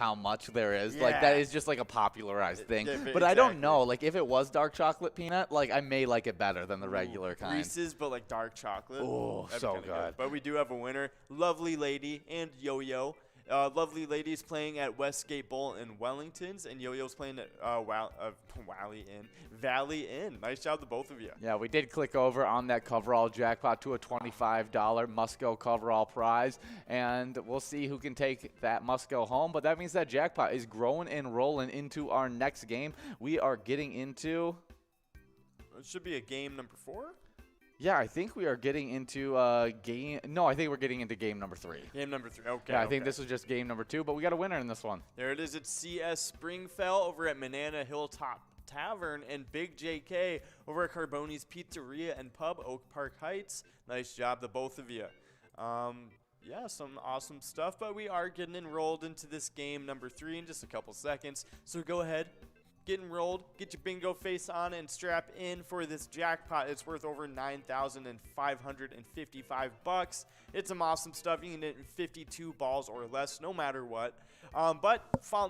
how much there is. Yeah. Like, that is just like a popularized thing. Yeah, but I don't exactly. know. Like, if it was dark chocolate peanut, like, I may like it better than the regular kind. Reese's, but like dark chocolate. Oh, That'd be so kinda good. But we do have a winner, Lovely Lady and Yo-Yo. Lovely Lady's playing at Westgate Bowl in Wellingtons, and Yo-Yo's playing at Valley Inn. Nice job to both of you. Yeah, we did click over on that coverall jackpot to a $25 Must-Go coverall prize, and we'll see who can take that Must-Go home. But that means that jackpot is growing and rolling into our next game. We are getting into... It should be a game number 4. Yeah, I think we are getting into game... No, I think we're getting into game number 3. Game number 3. Okay. Yeah, I think this was just game number 2, but we got a winner in this one. There it is. It's CS Springfell over at Manana Hilltop Tavern and Big JK over at Carboni's Pizzeria and Pub, Oak Park Heights. Nice job to both of you. Yeah, some awesome stuff, but we are getting enrolled into this game number 3 in just a couple seconds. So go ahead, get enrolled, get your bingo face on, and strap in for this jackpot. It's worth over $9,555. It's some awesome stuff. You can hit 52 balls or less, no matter what. But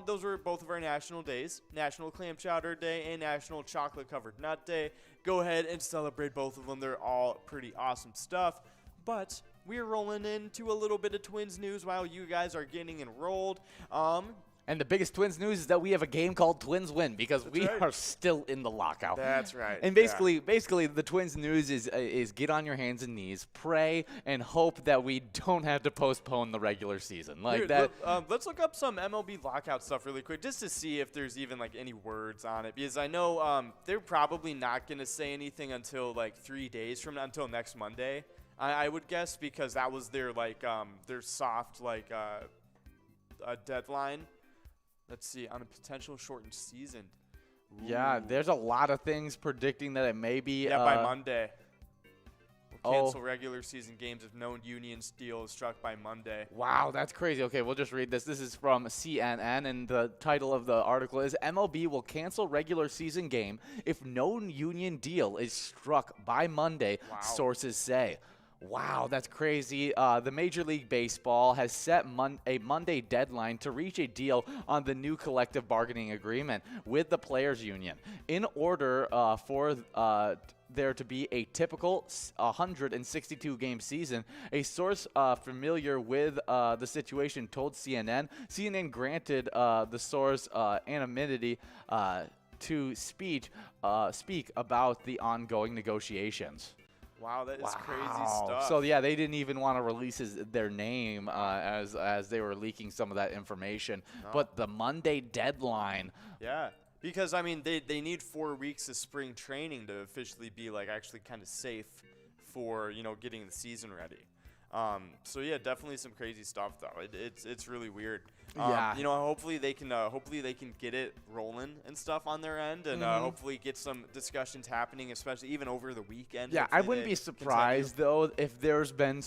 those were both of our national days, National Clam Chowder Day and National Chocolate Covered Nut Day. Go ahead and celebrate both of them. They're all pretty awesome stuff. But we're rolling into a little bit of Twins news while you guys are getting enrolled. And the biggest Twins news is that we have a game called Twins Win because we right. are still in the lockout. That's right. And basically, the Twins news is get on your hands and knees, pray, and hope that we don't have to postpone the regular season. Like Here, that. Let's look up some MLB lockout stuff really quick just to see if there's even like any words on it, because I know they're probably not going to say anything until like 3 days from now, until next Monday. I would guess, because that was their like their soft like deadline. Let's see, on a potential shortened season. Yeah, Ooh. there's a lot of things predicting that it may be. Yeah, by Monday. We'll cancel regular season games if no union deal is struck by Monday. Wow, that's crazy. Okay, we'll just read this. This is from CNN, and the title of the article is MLB will cancel regular season game if no union deal is struck by Monday, sources say. Wow, that's crazy. The Major League Baseball has set a Monday deadline to reach a deal on the new collective bargaining agreement with the players' union. In order for there to be a typical 162-game season, a source familiar with the situation told CNN. CNN granted the source anonymity to speak about the ongoing negotiations. Wow, that is crazy stuff. So yeah, they didn't even want to release their name as they were leaking some of that information. No. But the Monday deadline. Yeah, because I mean they need 4 weeks of spring training to officially be like actually kind of safe for getting the season ready. So yeah, definitely some crazy stuff though. It's really weird. Yeah. Hopefully they can get it rolling and stuff on their end, and hopefully get some discussions happening, especially even over the weekend. Yeah, I wouldn't be surprised though if there's been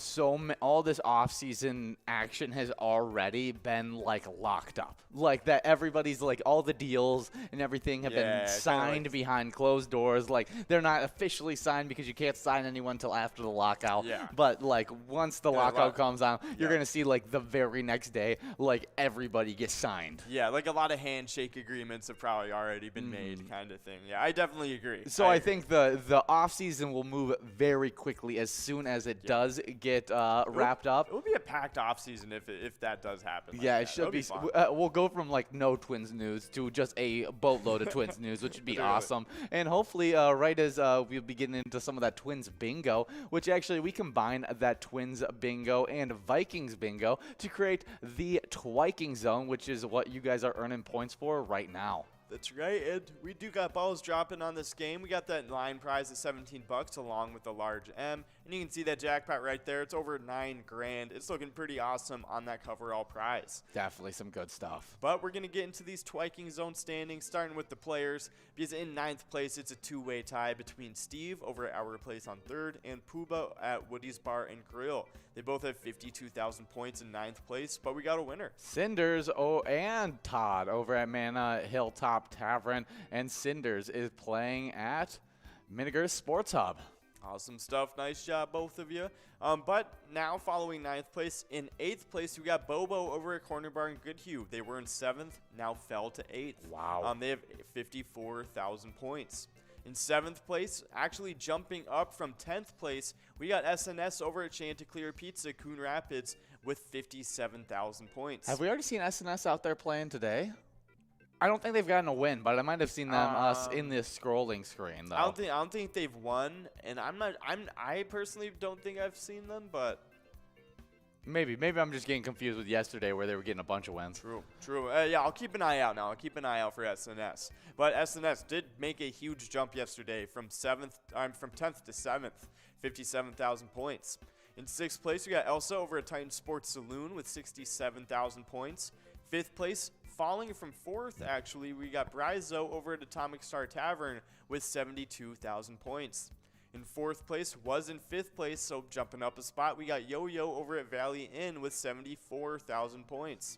all this off-season action has already been like locked up, like that everybody's like all the deals and everything have been signed behind closed doors. Like they're not officially signed because you can't sign anyone until after the lockout. Yeah. But like once the lockout comes on, you're gonna see like the very next day, like everybody gets signed. Yeah, like a lot of handshake agreements have probably already been made, kind of thing. Yeah, I definitely agree. So I think the off season will move very quickly as soon as it does get wrapped up. It will be a packed off season if that does happen. Yeah, it should be. We'll go from like no Twins news to just a boatload of Twins news, which would be awesome. And hopefully, right as we'll be getting into some of that Twins bingo, which actually we combine that Twins bingo and Vikings bingo to create the Twiking Zone, which is what you guys are earning points for right now. That's right, and we do got balls dropping on this game. We got that line prize at $17 along with the large M, and you can see that jackpot right there. It's over $9,000. It's looking pretty awesome on that coverall prize. Definitely some good stuff. But we're gonna get into these Twiking Zone standings, starting with the players, because in 9th place it's a 2-way tie between Steve over at Our Place on 3rd and Puba at Woody's Bar and Grill. They both have 52,000 points in 9th place, but we got a winner. Cinders and Todd over at Manna Hilltop Tavern, and Cinders is playing at Miniger's Sports Hub. Awesome stuff. Nice job, both of you. But now following 9th place, in 8th place, we got Bobo over at Corner Bar and Goodhue. They were in 7th, now fell to 8th. Wow. They have 54,000 points. In 7th place, actually jumping up from 10th place, we got SNS over at Chanticleer Pizza, Coon Rapids, with 57,000 points. Have we already seen SNS out there playing today? I don't think they've gotten a win, but I might have seen them us in this scrolling screen though. I don't think they've won, and I personally don't think I've seen them, but maybe I'm just getting confused with yesterday where they were getting a bunch of wins. True. Yeah, I'll keep an eye out now. I'll keep an eye out for SNS. But SNS did make a huge jump yesterday from 10th to 7th, 57,000 points. In 6th place, we got Elsa over at Titan Sports Saloon with 67,000 points. 5th place, falling from 4th, actually, we got Bryzo over at Atomic Star Tavern with 72,000 points. In 4th place was in 5th place, so jumping up a spot, we got Yo-Yo over at Valley Inn with 74,000 points.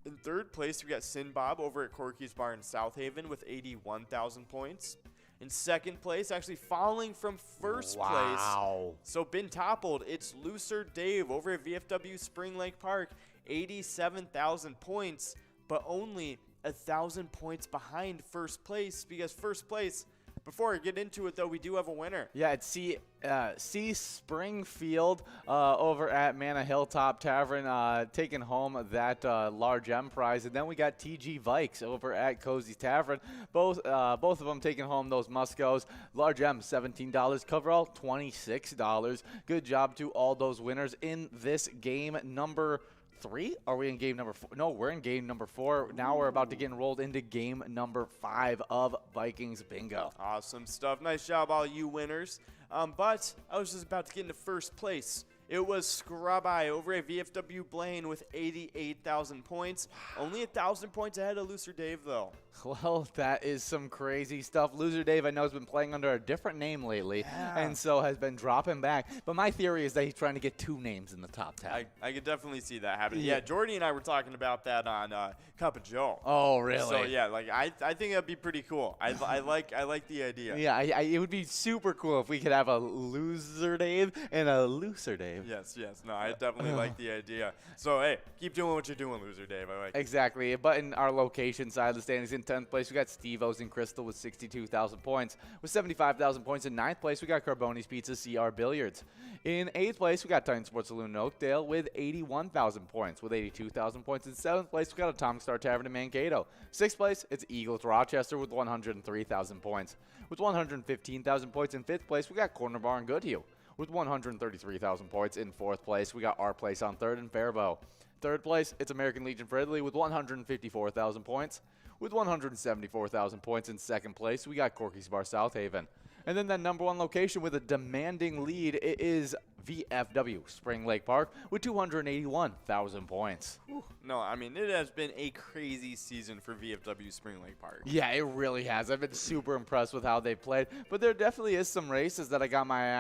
In 3rd place, we got Sin Bob over at Corky's Bar in South Haven with 81,000 points. In 2nd place, actually falling from 1st place, so been toppled, it's Looser Dave over at VFW Spring Lake Park, 87,000 points, but only 1,000 points behind 1st place, because 1st place, before I get into it though, we do have a winner. Yeah, it's C Springfield over at Mana Hilltop Tavern taking home that large M prize, and then we got TG Vikes over at Cozy's Tavern. Both of them taking home those Muscos. Large M $17, coverall $26. Good job to all those winners in this game number 3? Are we in game number 4? No, we're in game number 4. Now we're about to get enrolled into game number 5 of Vikings Bingo. Awesome stuff. Nice job, all you winners. But I was just about to get into 1st place. It was Scrub Eye over at VFW Blaine with 88,000 points. Only 1,000 points ahead of Looser Dave, though. Well, that is some crazy stuff. Loser Dave, I know, has been playing under a different name lately, and so has been dropping back. But my theory is that he's trying to get 2 names in the top 10. I could definitely see that happening. Yeah, Jordy and I were talking about that on Cup of Joe. Oh, really? So yeah, like I think that'd be pretty cool. I like the idea. Yeah, it would be super cool if we could have a Loser Dave and a Looser Dave. Yes. No, I definitely like the idea. So hey, keep doing what you're doing, Loser Dave. I like it. Exactly. But in our location side of the standings, in 10th place, we got Steve-O's and Crystal with 62,000 points. With 75,000 points in 9th place, we got Carboni's Pizza, CR Billiards. In 8th place, we got Titan Sports Saloon in Oakdale with 81,000 points. With 82,000 points in 7th place, we got Atomic Star Tavern in Mankato. 6th place, it's Eagles Rochester with 103,000 points. With 115,000 points in 5th place, we got Corner Bar in Goodhue. With 133,000 points in 4th place, we got our place on 3rd in Faribault. 3rd place, it's American Legion Fridley with 154,000 points. With 174,000 points in 2nd place, we got Corky's Bar South Haven. And then that number 1 location with a demanding lead, it is VFW Spring Lake Park with 281,000 points. No, I mean, it has been a crazy season for VFW Spring Lake Park. Yeah, it really has. I've been super impressed with how they played. But there definitely is some races that I got my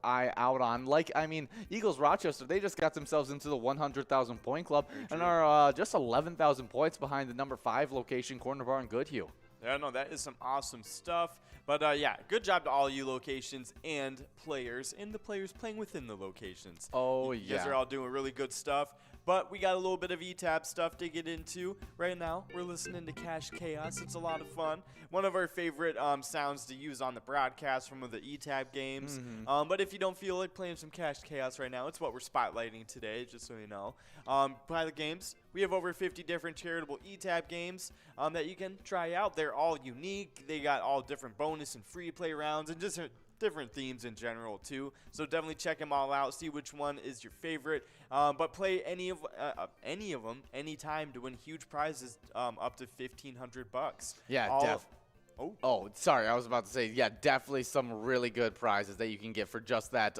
eye out on. Like, I mean, Eagles Rochester, they just got themselves into the 100,000 point club and are just 11,000 points behind the number 5 location, Corner Bar in Goodhue. Yeah, no, that is some awesome stuff. But, yeah, good job to all you locations and the players playing within the locations. Oh, You guys are all doing really good stuff. But we got a little bit of ETAB stuff to get into. Right now, we're listening to Cash Chaos. It's a lot of fun. One of our favorite sounds to use on the broadcast from the ETAB games. But if you don't feel like playing some Cash Chaos right now, it's what we're spotlighting today, just so you know. Pilot Games, we have over 50 different charitable ETAB games that you can try out. They're all unique. They got all different bonus and free play rounds and just different themes in general too, so definitely check them all out, see which one is your favorite, but play any of them anytime to win huge prizes up to $1,500. Yeah, Oh, sorry, I was about to say, yeah, definitely some really good prizes that you can get for just that,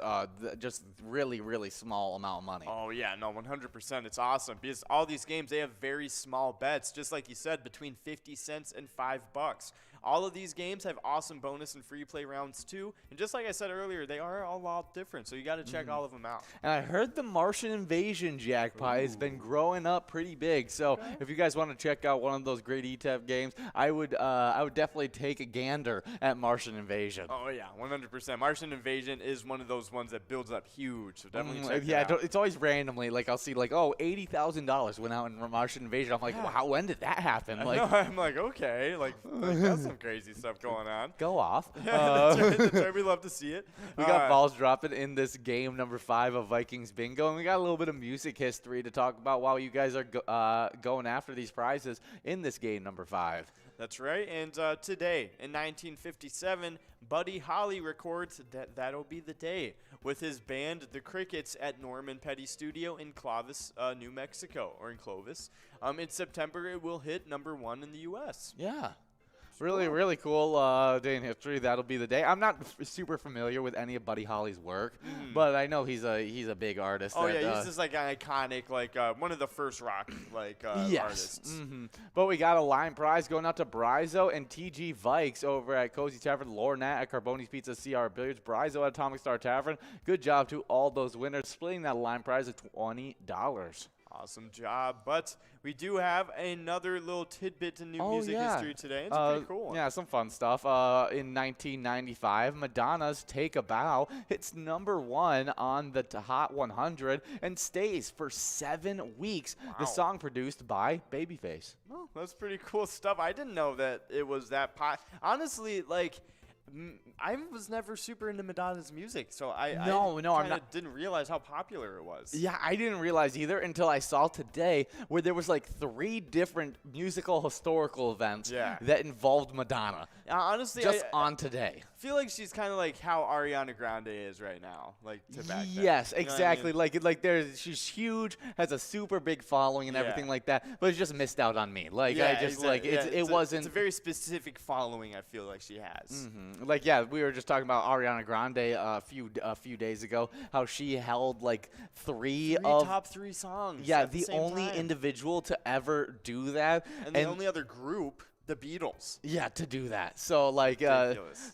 just really, really small amount of money. Oh, yeah, no, 100%. It's awesome because all these games, they have very small bets, just like you said, between 50 cents and $5. All of these games have awesome bonus and free play rounds too. And just like I said earlier, they are a lot different. So you got to check all of them out. And I heard the Martian Invasion jackpot has been growing up pretty big. So if you guys want to check out one of those great ETAP games, I would definitely take a gander at Martian Invasion. Oh yeah, 100%. Martian Invasion is one of those ones that builds up huge. So definitely check it out. It's always randomly. Like I'll see like, oh, $80,000 went out in Martian Invasion. I'm like, wow, when did that happen? Like, I'm like, okay, like that's some crazy stuff going on. Go off. That's right. We love to see it. We got balls dropping in this game number 5 of Vikings Bingo, and we got a little bit of music history to talk about while you guys are going after these prizes in this game number 5. That's right. And today, in 1957, Buddy Holly records That'll Be the Day with his band, The Crickets, at Norman Petty Studio in Clovis, New Mexico, or in Clovis. In September, it will hit number 1 in the U.S. Yeah. Really cool day in history. That'll be the day. I'm not super familiar with any of Buddy Holly's work, but I know he's a big artist. Oh yeah, he's just like an iconic, like one of the first rock artists. But we got a line prize going out to Brizo and TG Vikes over at Cozy Tavern, Lornat at Carboni's Pizza, CR Billiards, Brizo at Atomic Star Tavern. Good job to all those winners, splitting that line prize of $20. Awesome job. But we do have another little tidbit in new music history today. It's a pretty cool one. Yeah, some fun stuff. In 1995, Madonna's Take a Bow hits number 1 on the Hot 100 and stays for 7 weeks. Wow. The song produced by Babyface. Oh, that's pretty cool stuff. I didn't know that it was that honestly, like, I was never super into Madonna's music, so I didn't realize how popular it was. Yeah, I didn't realize either until I saw today where there was like 3 different musical historical events that involved Madonna. Honestly, just on today. I feel like she's kind of like how Ariana Grande is right now, like to back then. Yes, exactly. I mean? She's huge, has a super big following and everything like that, but it's just missed out on me. Like it's a very specific following. I feel like she has. Like we were just talking about Ariana Grande a few days ago, how she held like three top 3 songs. Yeah, the only individual to ever do that, and the only other group, the Beatles. Yeah, to do that. So like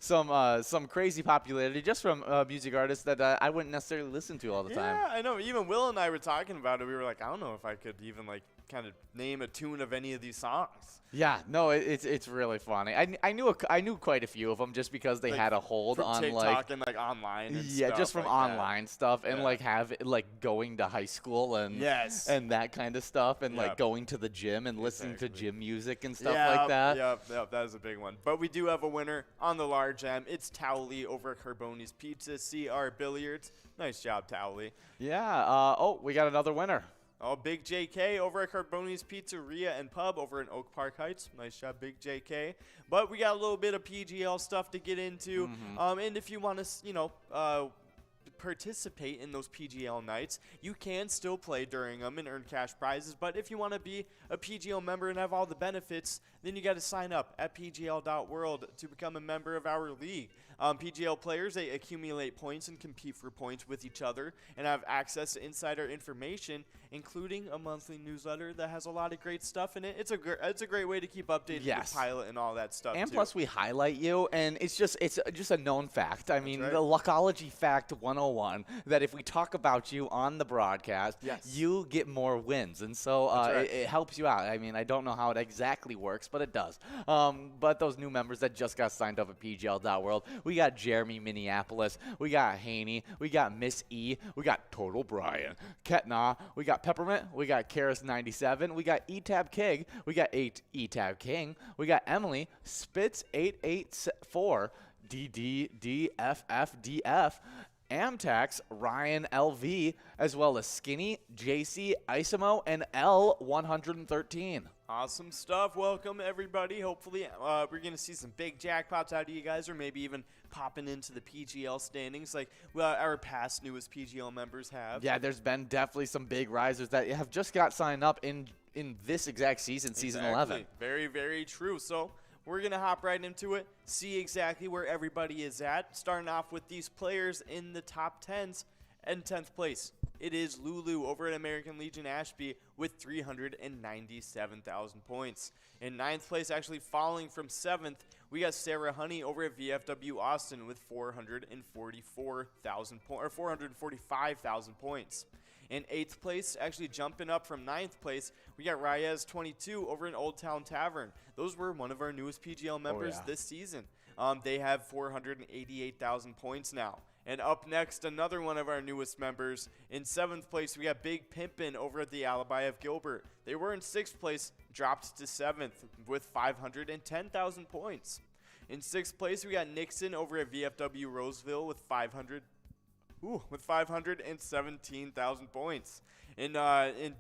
some crazy popularity just from music artists that I wouldn't necessarily listen to all the time. Yeah, I know. Even Will and I were talking about it. We were like, I don't know if I could even like kind of name a tune of any of these songs. Yeah, no, it's really funny. I knew quite a few of them just because they had a hold on TikTok and like online. And stuff just from like online stuff and like have like going to high school and that kind of stuff and like going to the gym and listening to gym music and stuff like that. Yep, that is a big one. But we do have a winner on the large M. It's Towley over at Carboni's Pizza, CR Billiards. Nice job, Towley. Yeah. We got another winner. Oh, Big JK over at Carboni's Pizzeria and Pub over in Oak Park Heights. Nice job, Big JK. But we got a little bit of PGL stuff to get into. And if you want to, participate in those PGL nights, you can still play during them and earn cash prizes. But if you want to be a PGL member and have all the benefits, then you got to sign up at pgl.world to become a member of our league. PGL players, they accumulate points and compete for points with each other and have access to insider information, including a monthly newsletter that has a lot of great stuff in it. It's a great way to keep updated with Pilot and all that stuff. And too. Plus we highlight you, and it's just a known fact. I mean, the Luckology Fact 101 that if we talk about you on the broadcast, you get more wins, and so it helps you out. I mean, I don't know how it exactly works, but it does. But those new members that just got signed up at PGL.world, we got Jeremy Minneapolis, we got Haney, we got Miss E, we got Total Brian, Ketna, we got Peppermint, we got Karis97, we got ETAB King, we got ETAB King, we got Emily, Spitz 884, DDDFFDF, Amtax, Ryan LV, as well as Skinny, JC, Isimo, and L113. Awesome stuff. Welcome, everybody. Hopefully, we're going to see some big jackpots out of you guys, or maybe even popping into the PGL standings like our past newest PGL members have. Yeah, there's been definitely some big risers that have just got signed up in this exact season, season 11. Very, very true. So we're going to hop right into it, see exactly where everybody is at, starting off with these players in the top 10s and 10th place. It is Lulu over at American Legion Ashby with 397,000 points. In 9th place, actually falling from 7th, we got Sarah Honey over at VFW Austin with 445,000 points. In 8th place, actually jumping up from 9th place, we got Reyes22 over in Old Town Tavern. Those were one of our newest PGL members this season. They have 488,000 points now. And up next, another one of our newest members. In 7th place, we got Big Pimpin' over at the Alibi of Gilbert. They were in 6th place, dropped to 7th with 510,000 points. In 6th place, we got Nixon over at VFW Roseville with 517,000 points. And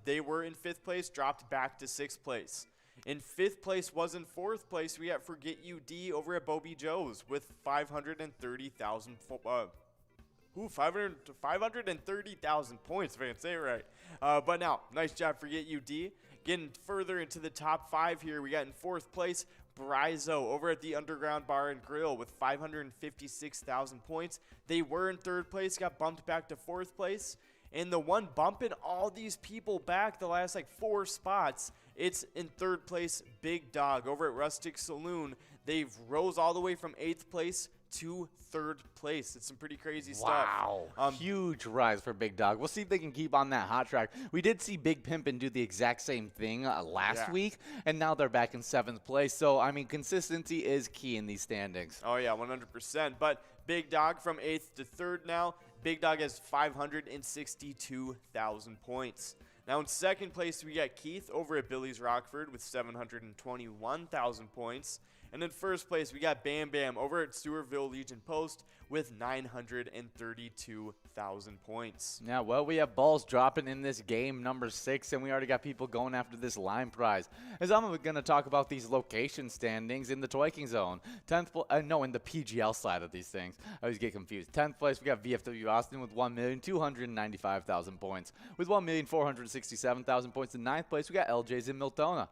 they were in 5th place, dropped back to 6th place. In 5th place was in 4th place, we got Forget You D over at Bobby Joe's with 530,000 530,000 points, if I can say it right. But now, nice job, Forget You D. Getting further into the top 5 here, we got in 4th place, Bryzo over at the Underground Bar and Grill with 556,000 points. They were in 3rd place, got bumped back to 4th place. And the one bumping all these people back the last 4 spots, it's in 3rd place, Big Dog over at Rustic Saloon. They've rose all the way from 8th place to 3rd place. It's some pretty crazy stuff. Wow. Huge rise for Big Dog. We'll see if they can keep on that hot track. We did see Big Pimpin' do the exact same thing last week, and now they're back in 7th place. So, I mean, consistency is key in these standings. Oh, yeah, 100%. But Big Dog from 8th to 3rd now. Big Dog has 562,000 points. Now in 2nd place, we got Keith over at Billy's Rockford with 721,000 points. And in 1st place, we got Bam Bam over at Stewartville Legion Post with 932,000 points. Yeah, well, we have balls dropping in this game, number 6, and we already got people going after this line prize. As I'm going to talk about these location standings in the Toy King Zone. In the PGL side of these things. I always get confused. 10th place, we got VFW Austin with 1,295,000 points. With 1,467,000 points in 9th place, we got LJ's in Miltona.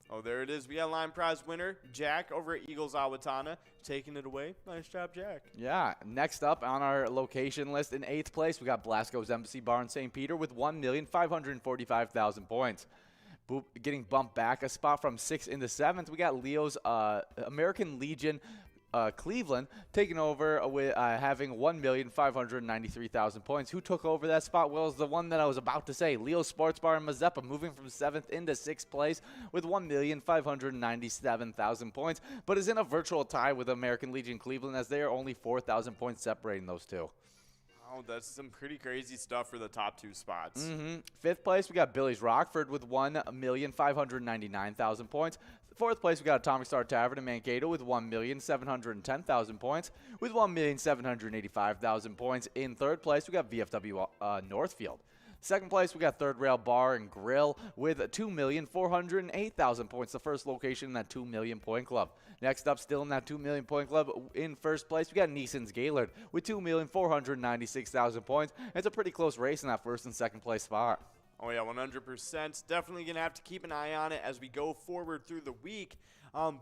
Oh, there it is. We got line prize winner, Jack over at Eagles Awatana, taking it away. Nice job, Jack. Yeah. Next up on our location list in 8th place, we got Blasco's Embassy Bar in St. Peter with 1,545,000 points. Getting bumped back a spot from 6th into 7th, we got Leo's American Legion Cleveland taking over with having 1,593,000 points. Who took over that spot? Well, it's the one that I was about to say. Leo's Sports Bar in Mazeppa moving from 7th into 6th place with 1,597,000 points, but is in a virtual tie with American Legion Cleveland as they are only 4,000 points separating those two. Oh, that's some pretty crazy stuff for the top 2 spots. 5th place, we got Billy's Rockford with 1,599,000 points. 4th place, we got Atomic Star Tavern in Mankato with 1,710,000 points. With 1,785,000 points in 3rd place, we got VFW Northfield. 2nd place, we got Third Rail Bar and Grill with 2,408,000 points, the first location in that 2 million point club. Next up, still in that 2 million point club, in 1st place, we got Neeson's Gaylord with 2,496,000 points. It's a pretty close race in that 1st and 2nd place spot. Oh, yeah, 100%. Definitely going to have to keep an eye on it as we go forward through the week.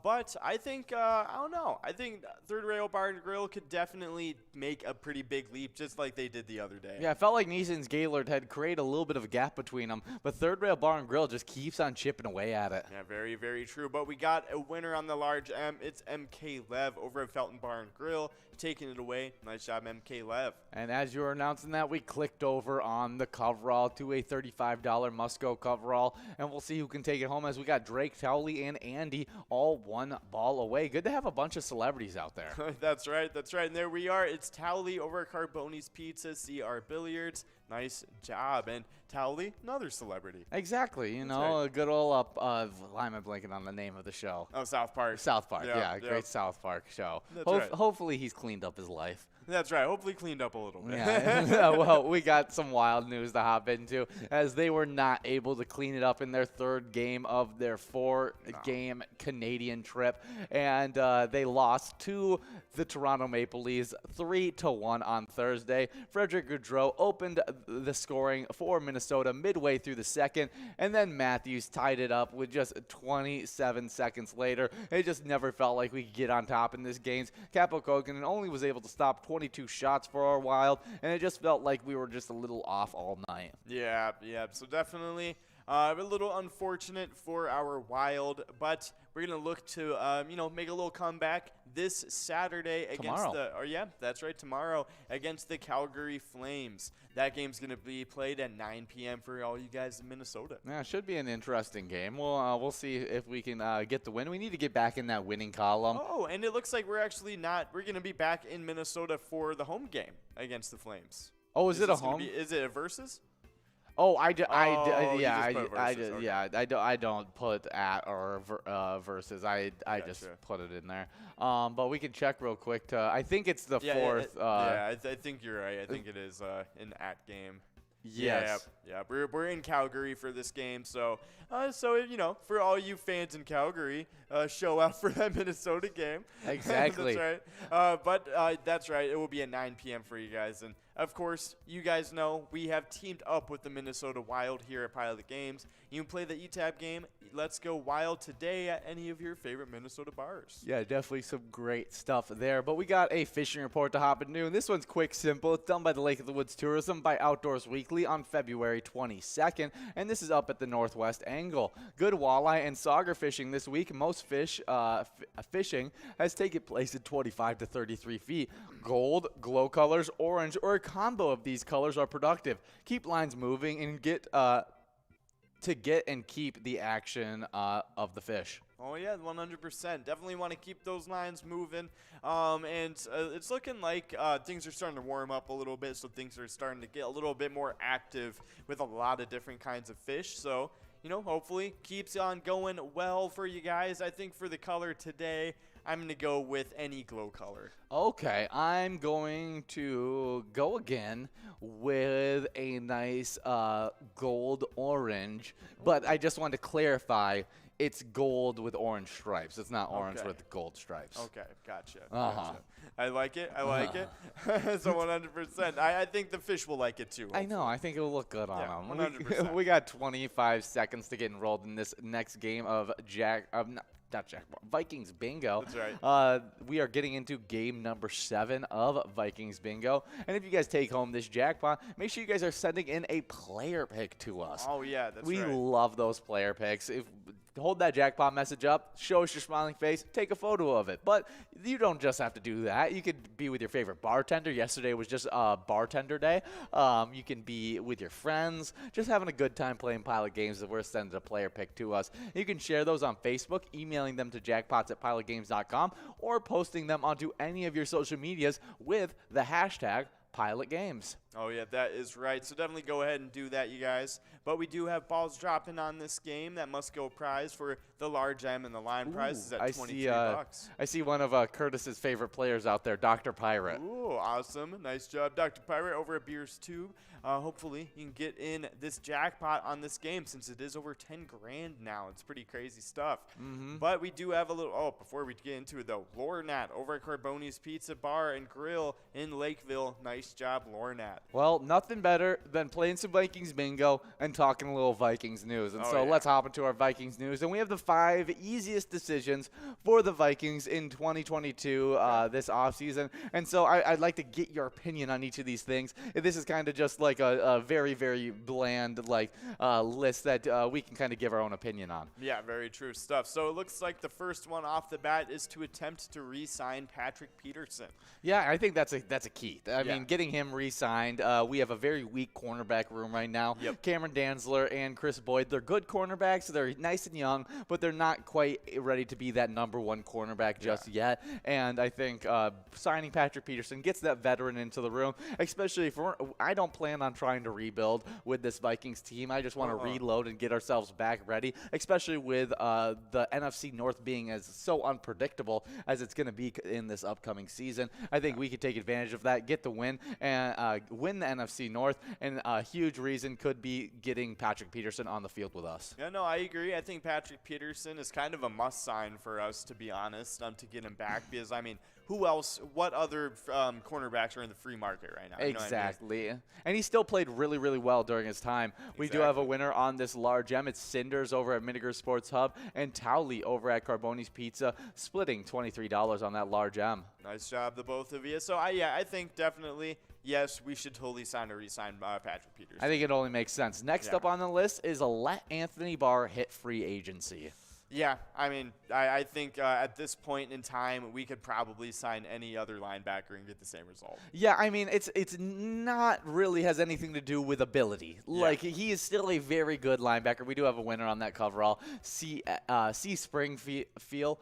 But I think, I don't know. I think Third Rail Bar and Grill could definitely make a pretty big leap, just like they did the other day. Yeah, I felt like Neeson's Gaylord had created a little bit of a gap between them, but Third Rail Bar and Grill just keeps on chipping away at it. Yeah, very, very true. But we got a winner on the large M. It's MK Lev over at Felton Bar and Grill, taking it away. Nice job, MK Lev. And as you were announcing that, we clicked over on the coverall to a $35 Musco coverall, and we'll see who can take it home as we got Drake, Towley, and Andy all one ball away. Good to have a bunch of celebrities out there. That's right. That's right. And there we are. It's Towley over at Carboni's Pizza, CR Billiards. Nice job. And Towley, another celebrity. Exactly. You know, right. A good old why am I blanking on the name of the show? Oh, South Park. South Park. Yeah, great South Park show. That's right. Hopefully he's cleaned up his life. That's right. Hopefully cleaned up a little bit. Yeah. Well, we got some wild news to hop into as they were not able to clean it up in their 3rd game of their 4-game Canadian trip. And they lost to the Toronto Maple Leafs 3-1 on Thursday. Frederick Gaudreau opened the scoring for Minnesota midway through the second, and then Matthews tied it up with just 27 seconds later. It just never felt like we could get on top in this game. Capo Kokanen only was able to stop 22 shots for our Wild, and it just felt like we were just a little off all night. Yeah. So definitely a little unfortunate for our Wild, but we're going to look to, make a little comeback this Saturday against tomorrow against the Calgary Flames. That game's going to be played at 9 p.m. for all you guys in Minnesota. Yeah, it should be an interesting game. We'll see if we can get the win. We need to get back in that winning column. Oh, and it looks like we're going to be back in Minnesota for the home game against the Flames. Oh, is it a home? Is it a versus? Oh, I don't put at or versus. I just put it in there. But we can check real quick. I think it's the fourth. I think you're right. I think it is an at game. Yes. Yeah. We're in Calgary for this game, so for all you fans in Calgary, show out for that Minnesota game. Exactly. That's right. That's right. It will be at 9 p.m. for you guys, and of course, you guys know we have teamed up with the Minnesota Wild here at Pilot Games. You can play the ETAB game, Let's Go Wild, today at any of your favorite Minnesota bars. Yeah, definitely some great stuff there. But we got a fishing report to hop into, and this one's quick, simple. It's done by the Lake of the Woods Tourism by Outdoors Weekly on February 22nd, and this is up at the Northwest Angle. Good walleye and sauger fishing this week. Most fishing has taken place at 25 to 33 feet. Gold, glow colors, orange, or a combo of these colors are productive. Keep lines moving and get and keep the action of the fish. Oh, yeah, 100%. Definitely want to keep those lines moving. And it's looking like things are starting to warm up a little bit, so things are starting to get a little bit more active with a lot of different kinds of fish. So, hopefully keeps on going well for you guys. I think for the color today, I'm going to go with any glow color. Okay, I'm going to go again with a nice gold orange, but I just want to clarify, it's gold with orange stripes. It's not orange with gold stripes. Okay, gotcha. I like it. So 100%. I think the fish will like it too. Hopefully. I know. I think it will look good on them. 100%. We got 25 seconds to get enrolled in this next game of Vikings Bingo. That's right. We are getting into game number 7 of Vikings Bingo. And if you guys take home this jackpot, make sure you guys are sending in a player pick to us. Oh, yeah, that's right. We love those player picks. Hold that jackpot message up, show us your smiling face, take a photo of it. But you don't just have to do that. You could be with your favorite bartender. Yesterday was just bartender day. You can be with your friends, just having a good time playing Pilot Games. If we're sending a player pick to us, you can share those on Facebook, emailing them to jackpots@pilotgames.com, or posting them onto any of your social medias with the hashtag Pilot Games. Oh, yeah, that is right. So definitely go ahead and do that, you guys. But we do have balls dropping on this game. That must go prize for the large M, and the line prize is at $23. I see one of Curtis's favorite players out there, Dr. Pirate. Ooh, awesome. Nice job, Dr. Pirate, over at Beers Tube. Hopefully you can get in this jackpot on this game, since it is over 10 grand now. It's pretty crazy stuff. But we do have a little, before we get into it though, Lornat over at Carboni's Pizza Bar and Grill in Lakeville. Nice job, Lornat. Well, nothing better than playing some Vikings Bingo and talking a little Vikings news. And let's hop into our Vikings news. And we have the 5 easiest decisions for the Vikings in 2022 this offseason. And so I'd like to get your opinion on each of these things. This is kind of just like a very, very bland list that we can kind of give our own opinion on. Yeah, very true stuff. So it looks like the first one off the bat is to attempt to re-sign Patrick Peterson. Yeah, I think that's a key. I mean, getting him re-signed. We have a very weak cornerback room right now. Cameron Dantzler and Chris Boyd, they're good cornerbacks. They're nice and young, but they're not quite ready to be that #1 cornerback just yet. And I think signing Patrick Peterson gets that veteran into the room, especially if I don't plan on trying to rebuild with this Vikings team. I just want to reload and get ourselves back ready, especially with the NFC North being as so unpredictable as it's going to be in this upcoming season. I think we could take advantage of that, get the win, and win the NFC North, and a huge reason could be getting Patrick Peterson on the field with us. Yeah, no, I agree. I think Patrick Peterson is kind of a must sign for us, to be honest, to get him back, because I mean, who else? What other cornerbacks are in the free market right now? Exactly. I mean? And he still played really, really well during his time. We do have a winner on this large M. It's Cinders over at Miniger Sports Hub and Towley over at Carboni's Pizza, splitting $23 on that large M. Nice job, the both of you. So, I think definitely, yes, we should totally re-sign Patrick Peterson. I think it only makes sense. Next up on the list is a let Anthony Barr hit free agency. Yeah, I mean, I think at this point in time, we could probably sign any other linebacker and get the same result. Yeah, I mean, it's not really has anything to do with ability. Yeah. Like, he is still a very good linebacker. We do have a winner on that coverall. C. Springfell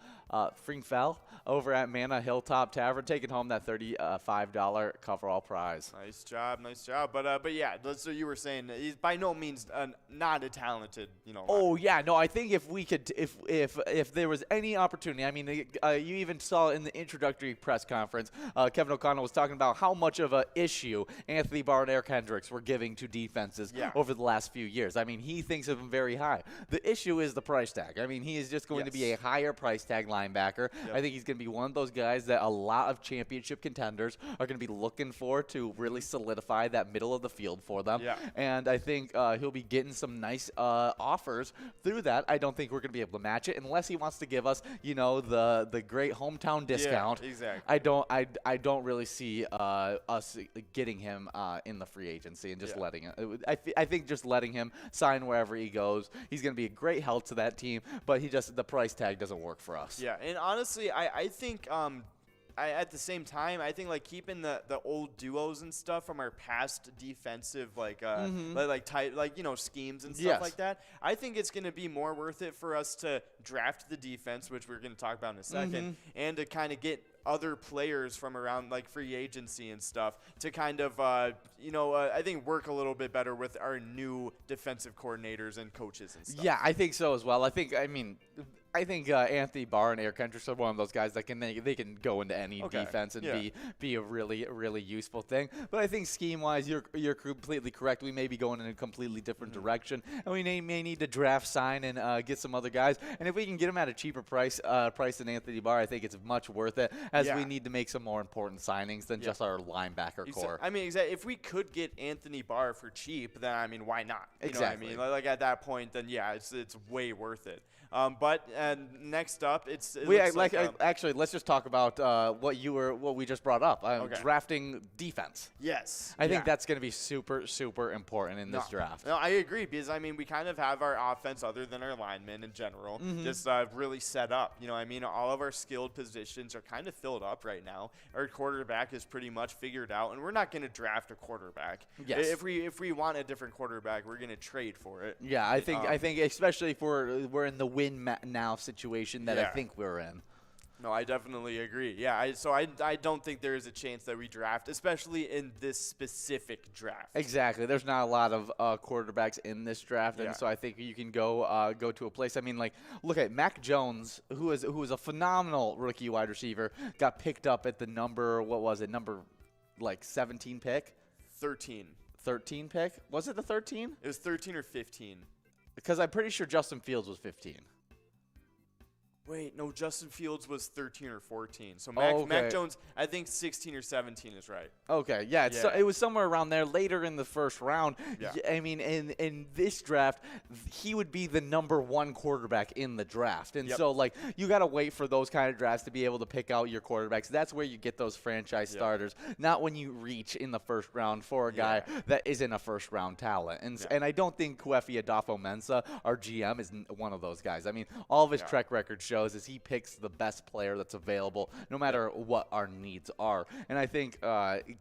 over at Mana Hilltop Tavern, taking home that $35 coverall prize. Nice job, nice job. But yeah, that's what you were saying. He's by no means not a talented, Oh yeah, no. I think if we could, if there was any opportunity, I mean, you even saw in the introductory press conference, Kevin O'Connell was talking about how much of an issue Anthony Barr and Eric Hendricks were giving to defenses over the last few years. I mean, he thinks of them very high. The issue is the price tag. I mean, he is just going to be a higher price tag linebacker. Yep. I think he's going to be one of those guys that a lot of championship contenders are going to be looking for to really solidify that middle of the field for them. Yeah. And I think he'll be getting some nice offers through that. I don't think we're going to be able to match it unless he wants to give us, the great hometown discount. Yeah, exactly. I don't really see us getting him in the free agency and just letting it. I think just letting him sign wherever he goes. He's going to be a great help to that team, but the price tag doesn't work for us. Yeah, and honestly, I think at the same time, I think like keeping the old duos and stuff from our past defensive schemes and stuff like that. I think it's going to be more worth it for us to draft the defense, which we're going to talk about in a second, and to kind of get other players from around like free agency and stuff to kind of I think work a little bit better with our new defensive coordinators and coaches and stuff. Yeah, I think so as well. I think Anthony Barr and Eric Hendricks are one of those guys that they can go into any defense and be a really, really useful thing. But I think scheme-wise, you're completely correct. We may be going in a completely different direction, and we may need to draft, sign, and get some other guys. And if we can get them at a cheaper price than Anthony Barr, I think it's much worth it, as we need to make some more important signings than just our linebacker core. I mean, exactly. If we could get Anthony Barr for cheap, then I mean, why not? You know exactly. what I mean? Like at that point, then it's way worth it. But next up, actually, let's just talk about what we just brought up. Drafting defense. Yes, I think that's going to be super, super important in this draft. No, I agree, because I mean we kind of have our offense, other than our linemen in general, just really set up. You know, I mean, all of our skilled positions are kind of filled up right now. Our quarterback is pretty much figured out, and we're not going to draft a quarterback. Yes. If we want a different quarterback, we're going to trade for it. Yeah, I think especially if we're in the win now situation that I think we're in. No, I definitely agree. Yeah, I don't think there is a chance that we draft, especially in this specific draft. Exactly. There's not a lot of quarterbacks in this draft, and so I think you can go to a place. I mean, like, look at Mac Jones, who is a phenomenal rookie wide receiver, got picked up at the number 17 pick? 13. 13 pick? Was it the 13? It was 13 or 15. Because I'm pretty sure Justin Fields was 15. Wait, no, Justin Fields was 13 or 14. So Mac Jones, I think 16 or 17 is right. Okay, yeah, it was somewhere around there later in the first round. Yeah. I mean, in this draft, he would be the number one quarterback in the draft. And so, like, you got to wait for those kind of drafts to be able to pick out your quarterbacks. That's where you get those franchise starters, not when you reach in the first round for a guy that isn't a first-round talent. And I don't think Kwefi Adofo-Mensah, our GM, is one of those guys. I mean, all of his track record shows is he picks the best player that's available no matter what our needs are. And I think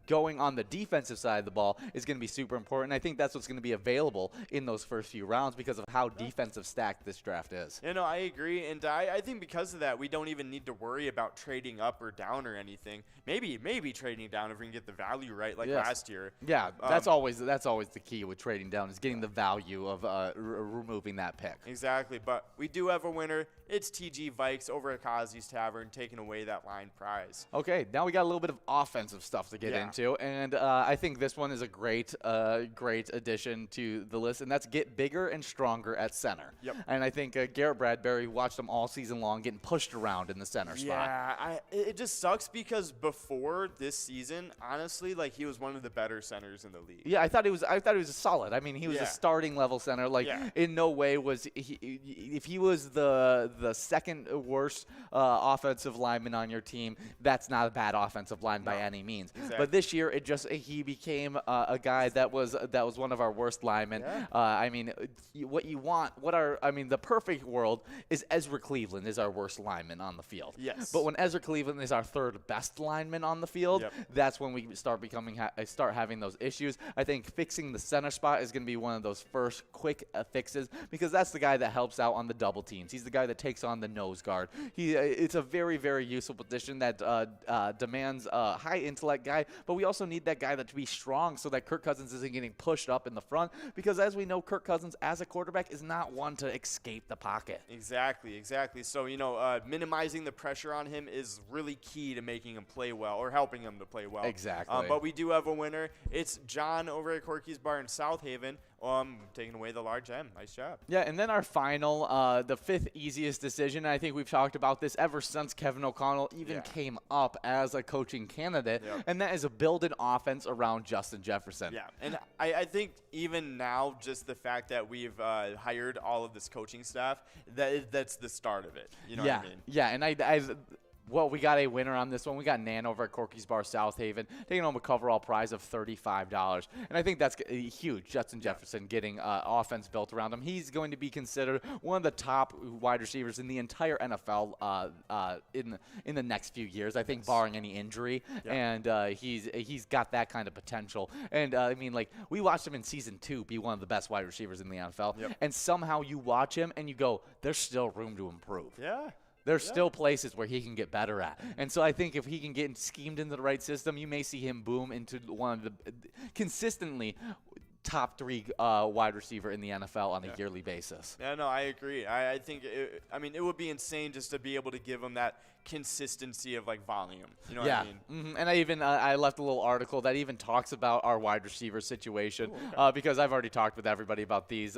going on the defensive side of the ball is going to be super important. I think that's what's going to be available in those first few rounds because of how defensive stacked this draft is. You know, I agree. And I think because of that, we don't even need to worry about trading up or down or anything. Maybe trading down if we can get the value right like last year. Yeah, that's always the key with trading down is getting the value of removing that pick. Exactly. But we do have a winner. It's TG the Vikes over at Kazi's Tavern, taking away that line prize. Okay, now we got a little bit of offensive stuff to get into, and I think this one is a great addition to the list, and that's get bigger and stronger at center. Yep. And I think Garrett Bradbury, watched him all season long getting pushed around in the center spot. Yeah, it just sucks because before this season, honestly, like he was one of the better centers in the league. Yeah, I thought he was solid. I mean, he was a starting level center. Like, in no way was he. If he was the second worst offensive lineman on your team, that's not a bad offensive line by any means. Exactly. But this year, he became a guy that was one of our worst linemen. Yeah. I mean, what you want, the perfect world is Ezra Cleveland is our worst lineman on the field. Yes. But when Ezra Cleveland is our third best lineman on the field, that's when we start having those issues. I think fixing the center spot is going to be one of those first quick fixes, because that's the guy that helps out on the double teams. He's the guy that takes on the nose guard. It's a very, very useful position that demands a high intellect guy, but we also need that guy to be strong so that Kirk Cousins isn't getting pushed up in the front, because as we know, Kirk Cousins as a quarterback is not one to escape the pocket. Exactly. So, minimizing the pressure on him is really key to making him play well, or helping him to play well. Exactly. But we do have a winner. It's John over at Corky's Bar in South Haven. Taking away the large M. Nice job. Yeah, and then our final, the fifth easiest decision, I think we've talked about this ever since Kevin O'Connell even came up as a coaching candidate, and that is a build an offense around Justin Jefferson. Yeah, and I think even now, just the fact that we've hired all of this coaching staff, that's the start of it. You know what I mean? Yeah, and well, we got a winner on this one. We got Nan over at Corky's Bar South Haven, taking home a coverall prize of $35. And I think that's huge. Justin Jefferson getting offense built around him. He's going to be considered one of the top wide receivers in the entire NFL in the next few years, I think, barring any injury. And he's got that kind of potential. And, we watched him in Season 2 be one of the best wide receivers in the NFL. And somehow you watch him and you go, there's still room to improve. Yeah. There's still places where he can get better at. And so I think if he can get schemed into the right system, you may see him boom into one of the consistently top 3 wide receiver in the NFL on a yearly basis. Yeah, no, I agree. I think, it would be insane just to be able to give him that consistency of volume. You know what I mean? Mm-hmm. And I left a little article that even talks about our wide receiver situation. Because I've already talked with everybody about these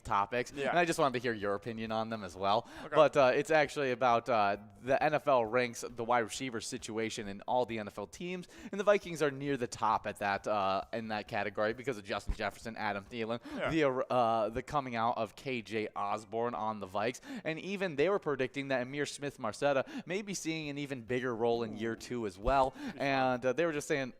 topics, and I just wanted to hear your opinion on them as well. But it's actually about the NFL ranks the wide receiver situation in all the NFL teams, and the Vikings are near the top at that in that category because of Justin Jefferson, Adam Thielen, the coming out of KJ Osborne on the Vikes, and even they were predicting that Amir Smith-Marset may be seeing an even bigger role in year 2 as well. And they were just saying,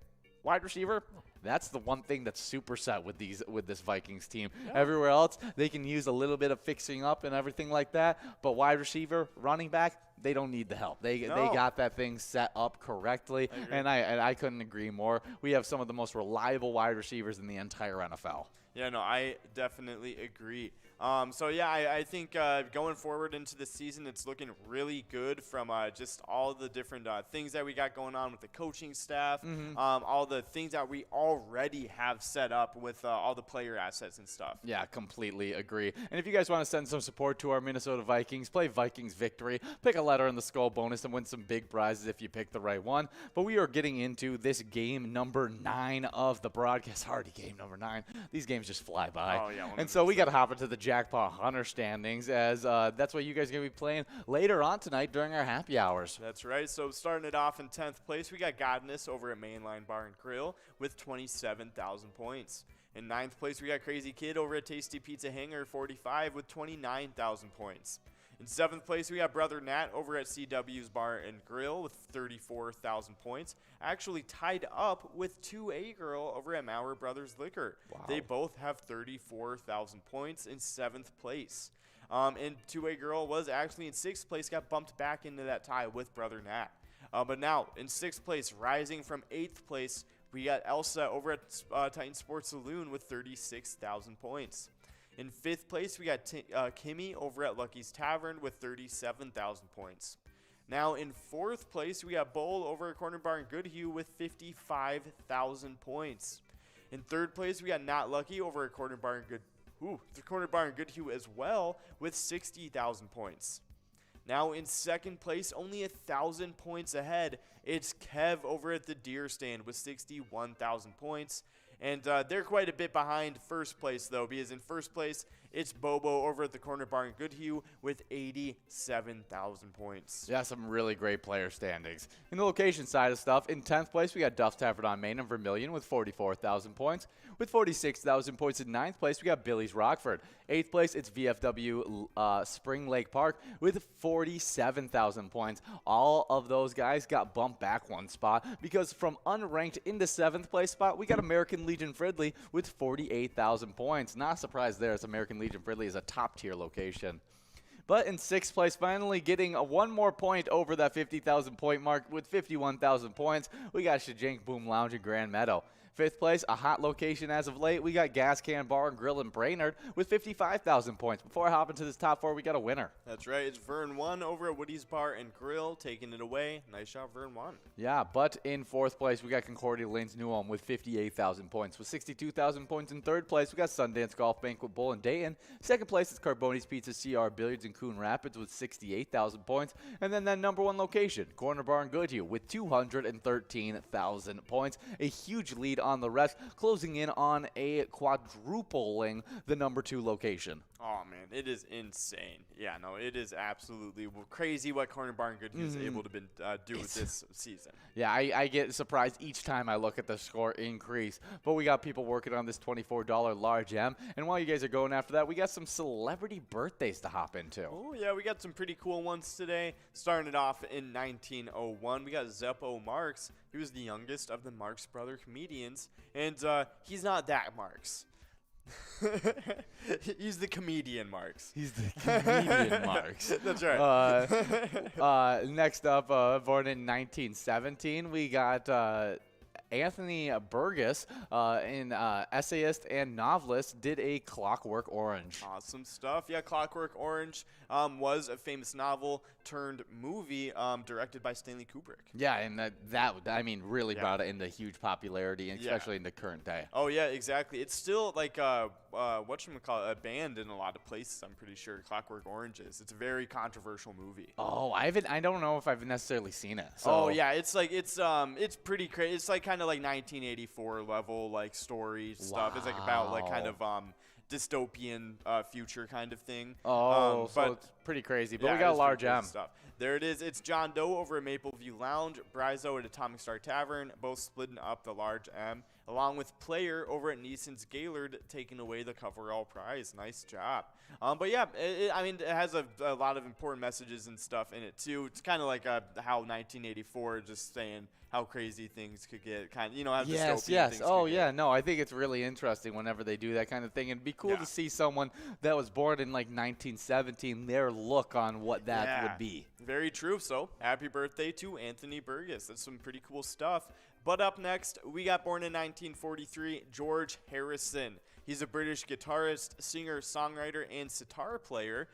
wide receiver, that's the one thing that's super set with this Vikings team. Everywhere else, they can use a little bit of fixing up and everything like that. But wide receiver, running back, they don't need the help. They got that thing set up correctly, and I couldn't agree more. We have some of the most reliable wide receivers in the entire NFL. Yeah, no, I definitely agree. I think going forward into the season, it's looking really good from just all the different things that we got going on with the coaching staff, all the things that we already have set up with all the player assets and stuff. Yeah, completely agree. And if you guys want to send some support to our Minnesota Vikings, play Vikings Victory, pick a letter in the skull bonus, and win some big prizes if you pick the right one. But we are getting into this game number 9 of the broadcast. Already game number 9. These games just fly by. Oh, yeah, and so we got to hop into the Jackpot Hunter standings, as that's what you guys are going to be playing later on tonight during our happy hours. That's right. So starting it off in 10th place, we got Godness over at Mainline Bar and Grill with 27,000 points. In 9th place, we got Crazy Kid over at Tasty Pizza Hanger 45 with 29,000 points. In 7th place, we got Brother Nat over at CW's Bar and Grill with 34,000 points. Actually tied up with 2A Girl over at Maurer Brothers Liquor. Wow. They both have 34,000 points in 7th place. And 2A Girl was actually in 6th place, got bumped back into that tie with Brother Nat. But now in 6th place, rising from 8th place, we got Elsa over at Titan Sports Saloon with 36,000 points. In 5th place, we got Kimmy over at Lucky's Tavern with 37,000 points. Now in 4th place, we got Bull over at Corner Bar and Goodhue with 55,000 points. In 3rd place, we got Not Lucky over at Corner Bar and Goodhue as well with 60,000 points. Now in second place, only 1,000 points ahead, it's Kev over at the Deer Stand with 61,000 points. And they're quite a bit behind first place, though, because in first place, it's Bobo over at the Corner Bar in Goodhue with 87,000 points. Yeah, some really great player standings. In the location side of stuff, in 10th place, we got Duff's Tavern on Main and Vermilion with 44,000 points. With 46,000 points in 9th place, we got Billy's Rockford. 8th place, it's VFW Spring Lake Park with 47,000 points. All of those guys got bumped back one spot because from unranked into 7th place spot, we got American Legion Fridley with 48,000 points. Not surprised there, as American Legion Fridley is a top-tier location. But in 6th place, finally getting one more point over that 50,000 point mark with 51,000 points, we got Shajink Boom Lounge in Grand Meadow. 5th place, a hot location as of late, we got Gas Can Bar and Grill in Brainerd with 55,000 points. Before I hop into this top 4, we got a winner. That's right. It's Vern 1 over at Woody's Bar and Grill, taking it away. Nice shot, Vern 1. Yeah, but in 4th place, we got Concordia Lanes New Ulm with 58,000 points. With 62,000 points in 3rd place, we got Sundance Golf Banquet Bowl in Dayton. 2nd place is Carboni's Pizza CR Billiards in Coon Rapids with 68,000 points. And then that number 1 location, Corner Bar in Goodhue with 213,000 points. A huge lead on the rest, closing in on a quadrupling the number 2 location. Oh, man, it is insane. Yeah, no, it is absolutely crazy what Corner Bar and Goodhue is able to do this season. Yeah, I get surprised each time I look at the score increase. But we got people working on this $24 large M. And while you guys are going after that, we got some celebrity birthdays to hop into. Oh, yeah, we got some pretty cool ones today. Starting it off in 1901, we got Zeppo Marks. He was the youngest of the Marx brother comedians. And he's not that Marx. He's the comedian Marx. He's the comedian Marx. That's right. Next up, born in 1917, we got Anthony Burgess, an essayist and novelist, did a Clockwork Orange. Awesome stuff. Yeah, Clockwork Orange was a famous novel turned movie directed by Stanley Kubrick. Yeah, and that really brought it into huge popularity, especially in the current day. Oh, yeah, exactly. It's still like whatchamacallit, a band in a lot of places, I'm pretty sure. Clockwork Orange is. It's a very controversial movie. Oh, I don't know if I've necessarily seen it. So. Oh, yeah, it's pretty crazy. It's like kind of like 1984 level like story stuff. It's like about like kind of dystopian future kind of thing. Oh, but so it's pretty crazy. But yeah, we got a large M. Stuff. There it is. It's John Doe over at Mapleview Lounge, Brizo at Atomic Star Tavern, both splitting up the large M, along with Player over at Neeson's Gaylord taking away the coverall prize. Nice job. But yeah, it has a lot of important messages and stuff in it too. It's kind of like how 1984 just saying how crazy things could get, kind of, how dystopian things Oh, could yeah. get. No, I think it's really interesting whenever they do that kind of thing. It'd be cool to see someone that was born in like 1917, their look on what that would be. Very true. So happy birthday to Anthony Burgess. That's some pretty cool stuff. But up next, we got born in 1943, George Harrison. He's a British guitarist, singer, songwriter, and sitar player.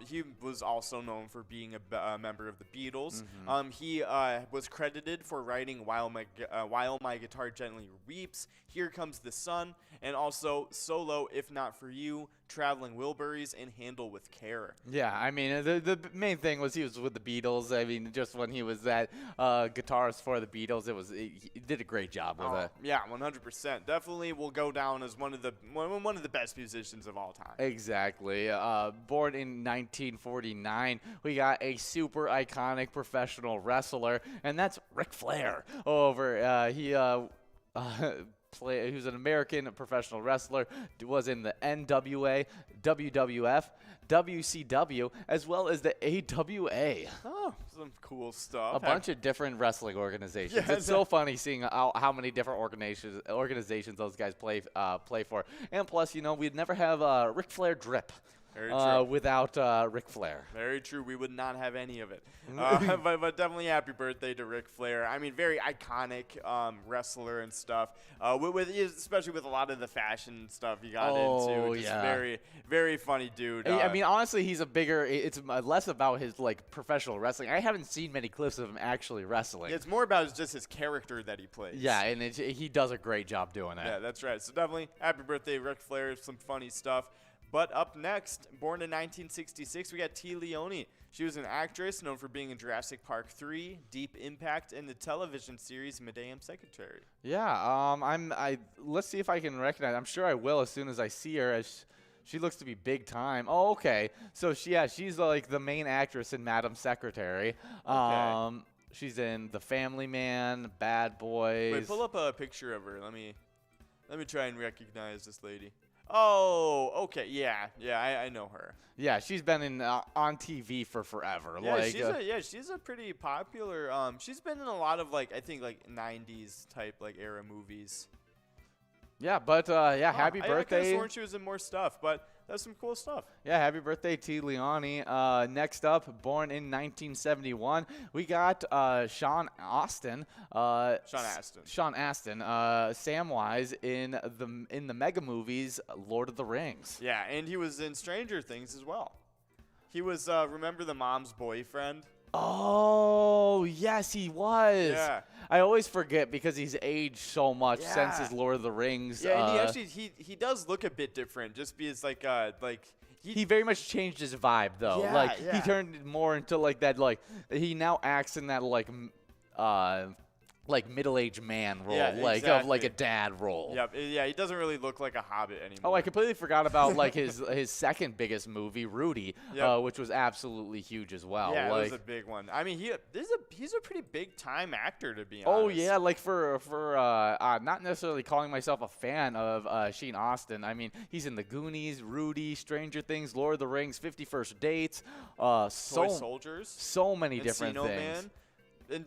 He was also known for being a member of the Beatles. He was credited for writing While My Guitar Gently Weeps, Here Comes the Sun, and also Solo, If Not For You, Traveling Wilburys, and Handle With Care. Yeah, I mean, the main thing was he was with the Beatles. I mean, just when he was that guitarist for the Beatles, he did a great job with it. Yeah, 100%. Definitely will go down as one of the best musicians of all time. Exactly. Born in 1949, we got a super iconic professional wrestler, and that's Ric Flair. He was an American professional wrestler, was in the NWA, WWF, WCW, as well as the AWA. Oh, some cool stuff. A bunch of different wrestling organizations. Yeah, it's so funny seeing how many different organizations those guys play for. And plus, we'd never have Ric Flair drip. Without Ric Flair. Very true. We would not have any of it. But definitely happy birthday to Ric Flair. I mean, very iconic wrestler and stuff. Especially with a lot of the fashion stuff he got into. Just very, very funny dude. I mean, honestly, it's less about his professional wrestling. I haven't seen many clips of him actually wrestling. It's more about just his character that he plays. Yeah, and he does a great job doing it. Yeah, that's right. So definitely happy birthday, Ric Flair. Some funny stuff. But up next, born in 1966, we got T. Leone. She was an actress known for being in Jurassic Park 3, Deep Impact, and the television series Madame Secretary. Yeah, let's see if I can recognize. I'm sure I will as soon as I see her. As she looks to be big time. Oh, okay. So she's like the main actress in Madam Secretary. Okay. She's in The Family Man, Bad Boys. Wait, pull up a picture of her. Let me try and recognize this lady. Oh, okay. Yeah, I know her. Yeah, she's been on TV for forever. Yeah, she's a pretty popular. She's been in a lot of I think 90s type era movies. Yeah, but happy birthday. I could have sworn she was in more stuff, but that's some cool stuff. Yeah, happy birthday, T. Leone. Next up, born in 1971, we got Sean Astin. Samwise in the mega movies Lord of the Rings. Yeah, and he was in Stranger Things as well. He was remember the mom's boyfriend? Oh, yes, he was. Yeah. I always forget because he's aged so much since his Lord of the Rings. Yeah, and he actually he does look a bit different just because he very much changed his vibe though. Yeah, he turned more into that he now acts in that middle-aged man role, of a dad role. Yep. Yeah, he doesn't really look like a hobbit anymore. Oh, I completely forgot about his second biggest movie, Rudy, which was absolutely huge as well. Yeah, it was a big one. I mean, he's a pretty big time actor, to be honest. Oh yeah, for not necessarily calling myself a fan of Sean Astin. I mean, he's in The Goonies, Rudy, Stranger Things, Lord of the Rings, 50 First Dates, Toy Soldiers, so many different things. Man. And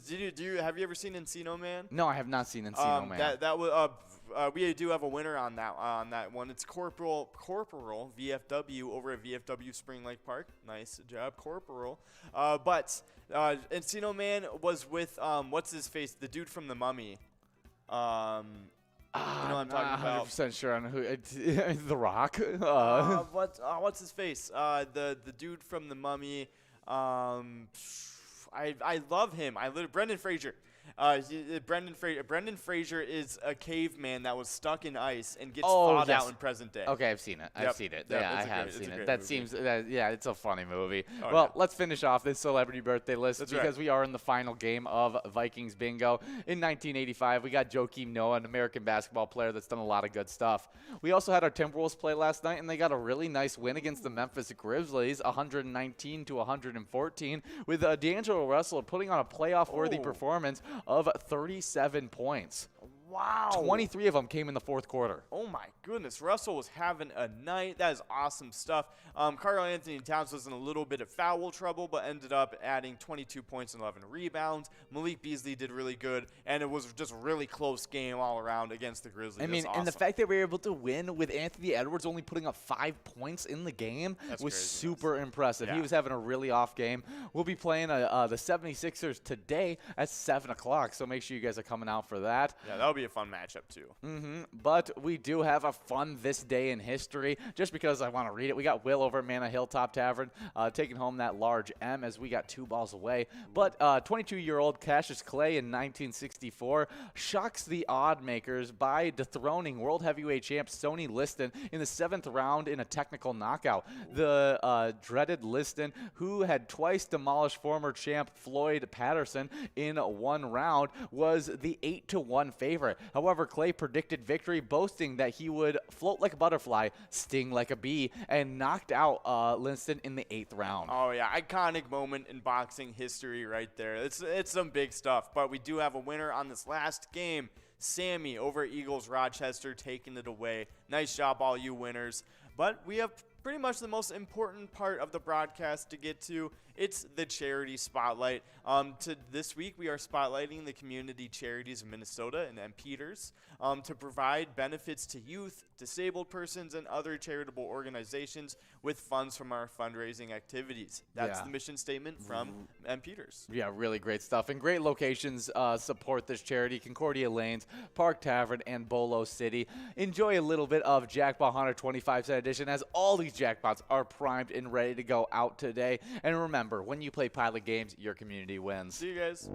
have you ever seen Encino Man? No, I have not seen Encino Man. That was we do have a winner on that one. It's Corporal VFW over at VFW Spring Lake Park. Nice job, Corporal. But Encino Man was with what's his face, the dude from The Mummy. You know what I'm talking about? 100% sure on who. The Rock. What's his face? The dude from The Mummy. I love him. Brendan Fraser. Brendan Fraser is a caveman that was stuck in ice and gets thawed out in present day. Okay, I've seen it. I've seen it. Yep, Yeah, I have seen it. That seems it's a funny movie. Oh, well, let's finish off this celebrity birthday list because we are in the final game of Vikings Bingo. In 1985, we got Joakim Noah, an American basketball player that's done a lot of good stuff. We also had our Timberwolves play last night, and they got a really nice win against the Memphis Grizzlies, 119-114, with D'Angelo Russell putting on a playoff-worthy performance of 37 points. Wow. 23 of them came in the fourth quarter. Oh, my goodness. Russell was having a night. That is awesome stuff. Karl Anthony Towns was in a little bit of foul trouble, but ended up adding 22 points and 11 rebounds. Malik Beasley did really good, and it was just a really close game all around against the Grizzlies. I mean, awesome. And the fact that we were able to win with Anthony Edwards only putting up 5 points in the game was super impressive. Yeah. He was having a really off game. We'll be playing the 76ers today at 7 o'clock, so make sure you guys are coming out for that. Yeah, that'll be a fun matchup, too. But we do have a fun this day in history, just because I want to read it. We got Will over at Mana Hilltop Tavern taking home that large M as we got 2 balls away. But 22-year-old Cassius Clay in 1964 shocks the odd makers by dethroning World Heavyweight champ Sonny Liston in the 7th round in a technical knockout. The dreaded Liston, who had twice demolished former champ Floyd Patterson in 1 round, was the 8-1 favorite. However, Clay predicted victory, boasting that he would float like a butterfly, sting like a bee, and knocked out Liston in the 8th round. Oh, yeah. Iconic moment in boxing history right there. It's some big stuff. But we do have a winner on this last game. Sammy over at Eagles Rochester taking it away. Nice job, all you winners. But we have pretty much the most important part of the broadcast to get to. It's the charity spotlight. This week, we are spotlighting the community charities of Minnesota and Peters to provide benefits to youth, disabled persons, and other charitable organizations with funds from our fundraising activities. That's the mission statement from Peters. Yeah, really great stuff. And great locations support this charity: Concordia Lanes, Park Tavern, and Bolo City. Enjoy a little bit of Jackpot Hunter 25-cent edition, as all these jackpots are primed and ready to go out today. And remember, when you play Pilot games, your community wins. See you guys.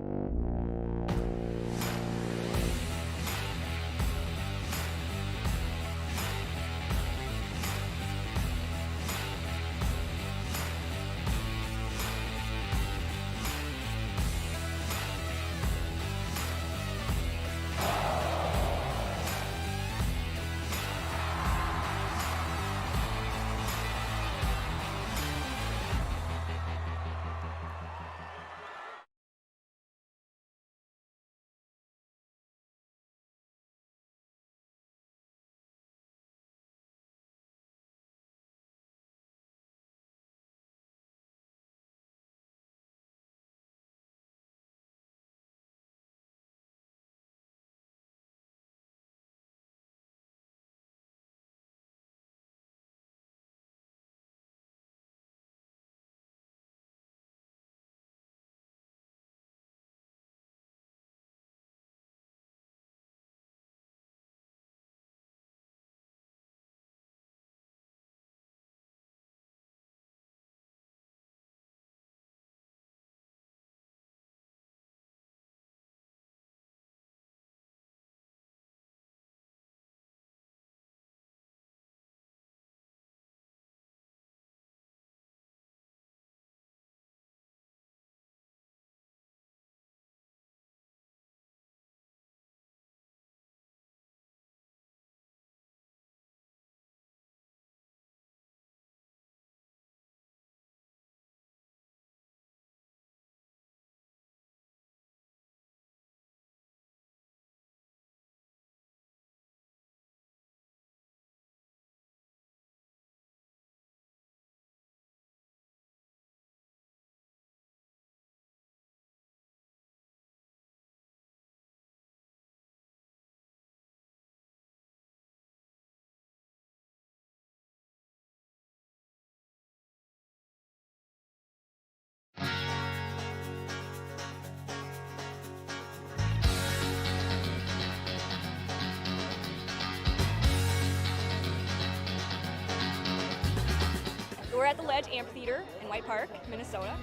we're at the Ledge Amphitheater in White Park, Minnesota.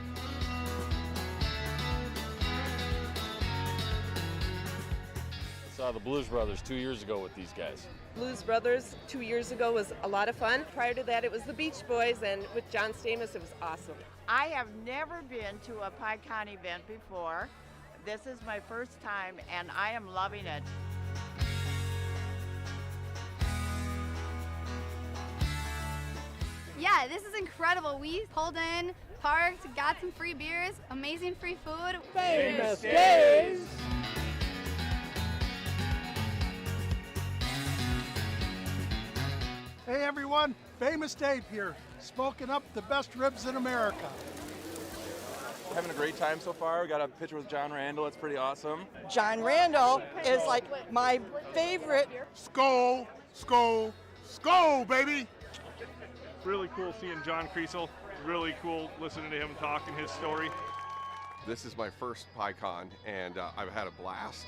I saw the Blues Brothers 2 years ago with these guys. Blues Brothers 2 years ago was a lot of fun. Prior to that, it was the Beach Boys, and with John Stamos, it was awesome. I have never been to a PyCon event before. This is my first time, and I am loving it. Yeah, this is incredible. We pulled in, parked, got some free beers, amazing free food. Famous days! Hey everyone, Famous Dave here, smoking up the best ribs in America. Having a great time so far. We got a picture with John Randall. It's pretty awesome. John Randall is like my favorite. Skol, skol, skol, baby! Really cool seeing John Kriesel. Really cool listening to him talk and his story. This is my first PyCon, and I've had a blast.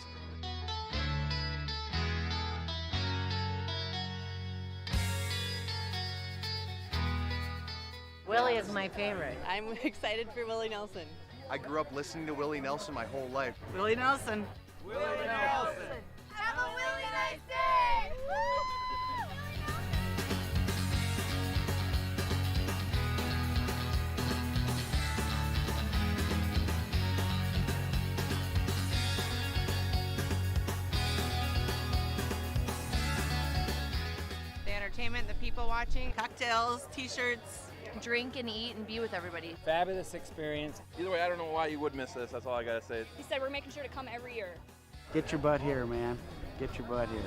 Willie is my favorite. I'm excited for Willie Nelson. I grew up listening to Willie Nelson my whole life. Willie Nelson. Willie Nelson. Have a really nice day! The entertainment, the people watching, cocktails, t-shirts. Drink and eat and be with everybody. Fabulous experience. Either way, I don't know why you would miss this. That's all I gotta say. He said we're making sure to come every year. Get your butt here, man. Get your butt here.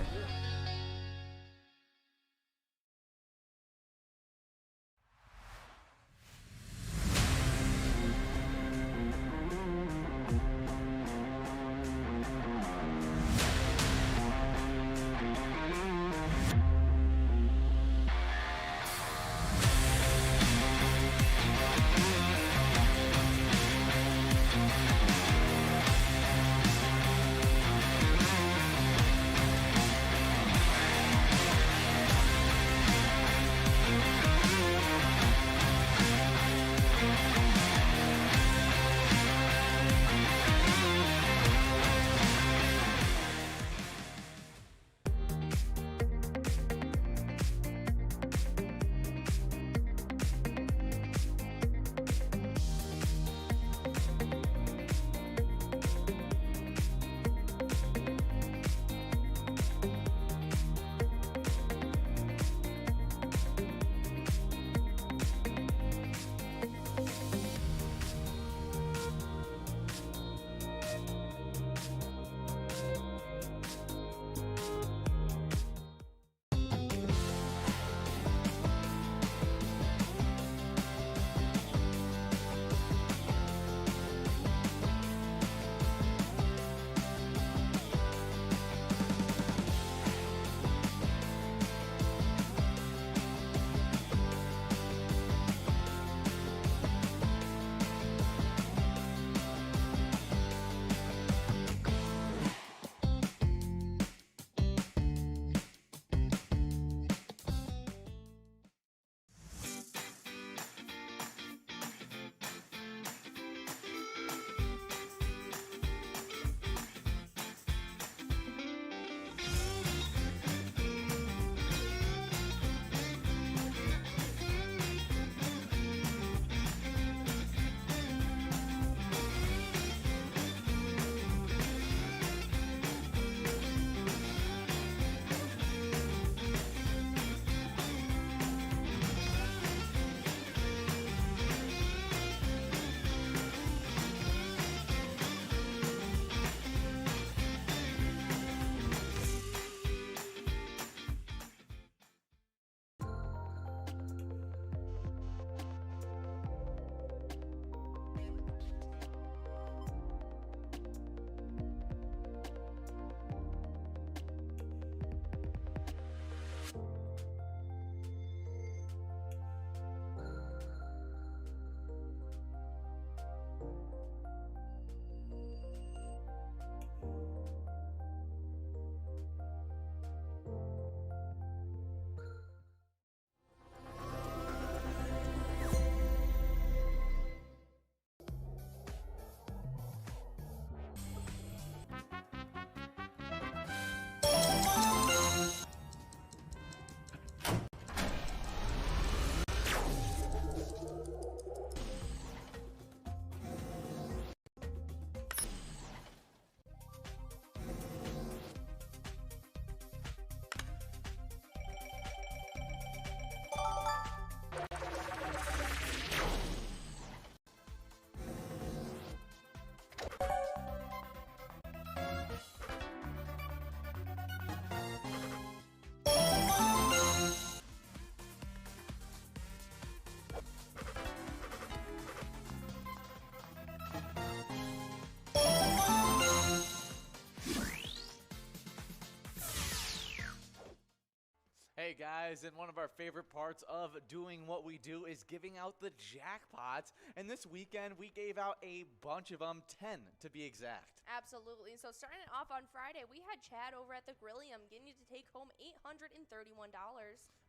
guys, and one of our favorite parts of doing what we do is giving out the jackpots. And this weekend, we gave out a bunch of them, 10 to be exact. Absolutely. So starting it off on Friday, we had Chad over at the Grillium getting you to take home $831.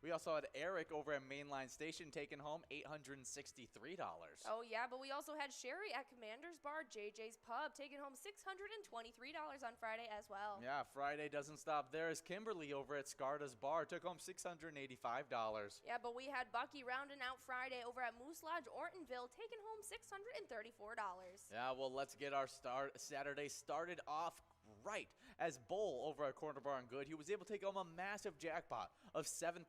We also had Eric over at Mainline Station taking home $863. Oh, yeah, but we also had Sherry at Commander's Bar, JJ's Pub, taking home $623 on Friday as well. Yeah, Friday doesn't stop there as Kimberly over at Scarta's Bar took home $685. Yeah, but we had Bucky rounding out Friday over at Moose Lodge, Ortonville, taking home $634. Yeah, well, let's get our Saturday started off right as Bull over at Corner Bar and Good. He was able to take home a massive jackpot of $7,916.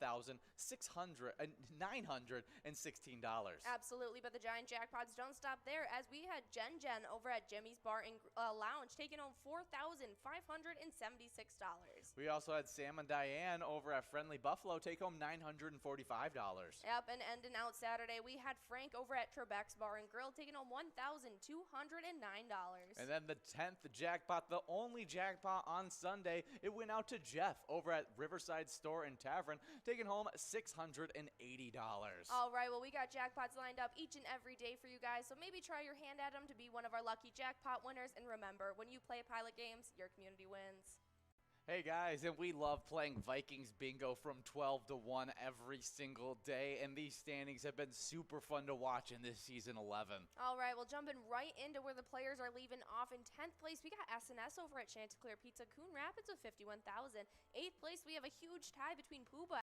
Absolutely, but the giant jackpots don't stop there as we had Jen over at Jimmy's Bar and Lounge taking home $4,576. We also had Sam and Diane over at Friendly Buffalo take home $945. Yep, and ending out Saturday, we had Frank over at Trebek's Bar and Grill taking home $1,209. And then the 10th jackpot, the only jackpot on Sunday, it went out to Jeff over at Riverside Store and Tavern, taking home $680. All right, well, we got jackpots lined up each and every day for you guys, so maybe try your hand at them to be one of our lucky jackpot winners. And remember, when you play Pilot games, your community wins. Hey guys, and we love playing Vikings bingo from 12 to 1 every single day, and these standings have been super fun to watch in this season 11. All right, well, jumping right into where the players are leaving off. In 10th place, we got S&S over at Chanticleer Pizza, Coon Rapids with 51,000. 8th place, we have a huge tie between Pooba